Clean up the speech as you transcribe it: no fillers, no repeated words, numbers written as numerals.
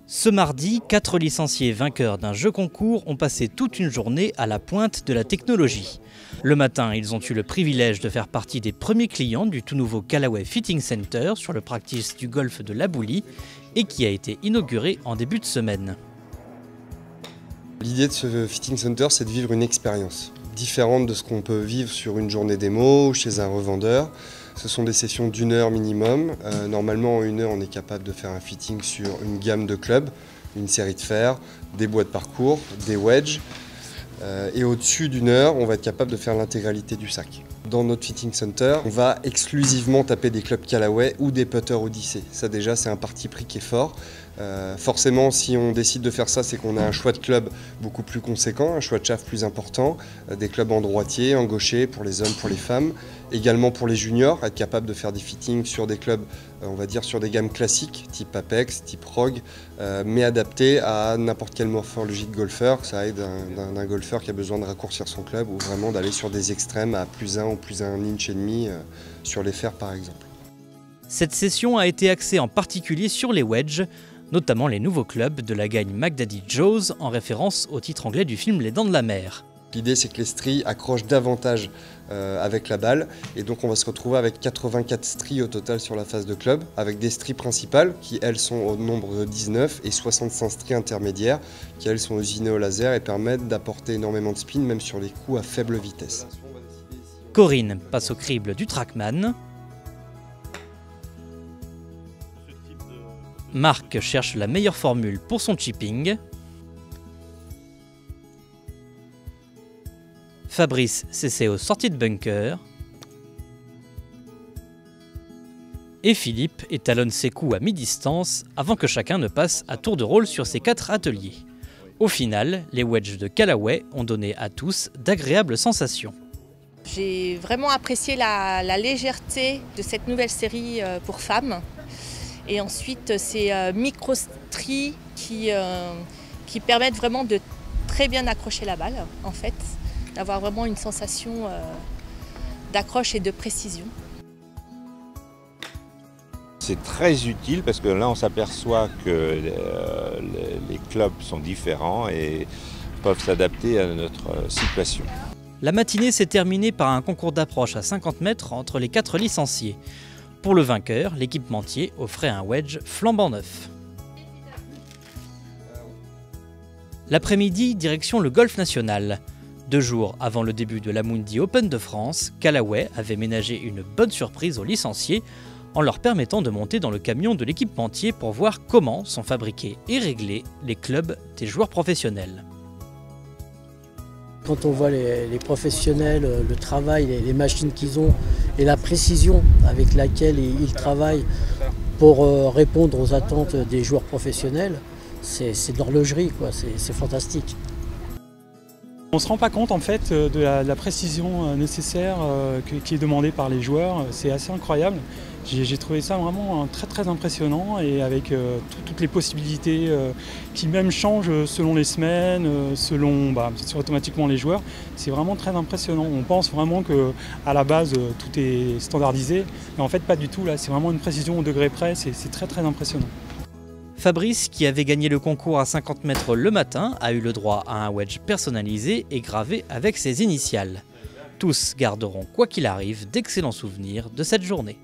Ce mardi, 4 licenciés vainqueurs d'un jeu concours ont passé toute une journée à la pointe de la technologie. Le matin, ils ont eu le privilège de faire partie des premiers clients du tout nouveau Callaway Fitting Center sur le practice du golfe de La Boulie et qui a été inauguré en début de semaine. L'idée de ce Fitting Center, c'est de vivre une expérience différente de ce qu'on peut vivre sur une journée démo ou chez un revendeur. Ce sont des sessions d'1 heure minimum. Normalement, en 1 heure, on est capable de faire un fitting sur une gamme de clubs, une série de fers, des bois de parcours, des wedges. Et au-dessus d'1 heure, on va être capable de faire l'intégralité du sac. Dans notre Fitting Center, on va exclusivement taper des clubs Callaway ou des putters Odyssey. Ça déjà, c'est un parti pris qui est fort. Forcément, si on décide de faire ça, c'est qu'on a un choix de clubs beaucoup plus conséquent, un choix de shaft plus important, des clubs en droitier, en gaucher, pour les hommes, pour les femmes. Également pour les juniors, être capable de faire des fittings sur des clubs, on va dire sur des gammes classiques, type Apex, type Rogue, mais adaptés à n'importe quelle morphologie de golfeur. Ça aide d'un golfeur qui a besoin de raccourcir son club ou vraiment d'aller sur des extrêmes à +1 ou +1,5 inch sur les fers par exemple. Cette session a été axée en particulier sur les wedges, notamment les nouveaux clubs de la gamme McDaddy Joe's en référence au titre anglais du film Les Dents de la Mer. L'idée, c'est que les stries accrochent davantage avec la balle et donc on va se retrouver avec 84 stries au total sur la face de club, avec des stries principales qui elles sont au nombre de 19 et 65 stries intermédiaires qui elles sont usinées au laser et permettent d'apporter énormément de spin même sur les coups à faible vitesse. Corinne passe au crible du Trackman. Marc cherche la meilleure formule pour son chipping. Fabrice s'essaie aux sorties de bunker. Et Philippe étalonne ses coups à mi-distance avant que chacun ne passe à tour de rôle sur ses 4 ateliers. Au final, les wedges de Callaway ont donné à tous d'agréables sensations. J'ai vraiment apprécié la légèreté de cette nouvelle série pour femmes. Et ensuite, ces micro-stries qui permettent vraiment de très bien accrocher la balle, en fait. D'avoir vraiment une sensation d'accroche et de précision. C'est très utile parce que là on s'aperçoit que les clubs sont différents et peuvent s'adapter à notre situation. La matinée s'est terminée par un concours d'approche à 50 mètres entre les 4 licenciés. Pour le vainqueur, l'équipementier offrait un wedge flambant neuf. L'après-midi, direction le golf national. 2 jours avant le début de l'Amundi Open de France, Callaway avait ménagé une bonne surprise aux licenciés en leur permettant de monter dans le camion de l'équipementier pour voir comment sont fabriqués et réglés les clubs des joueurs professionnels. Quand on voit les professionnels, le travail, les machines qu'ils ont et la précision avec laquelle ils travaillent pour répondre aux attentes des joueurs professionnels, c'est de l'horlogerie, c'est fantastique. On ne se rend pas compte en fait de la précision nécessaire qui est demandée par les joueurs, c'est assez incroyable. J'ai trouvé ça vraiment très impressionnant et avec toutes les possibilités qui même changent selon les semaines, selon automatiquement les joueurs. C'est vraiment très impressionnant. On pense vraiment qu'à la base tout est standardisé, mais en fait pas du tout. Là, c'est vraiment une précision au degré près, c'est très impressionnant. Fabrice, qui avait gagné le concours à 50 mètres le matin, a eu le droit à un wedge personnalisé et gravé avec ses initiales. Tous garderont, quoi qu'il arrive, d'excellents souvenirs de cette journée.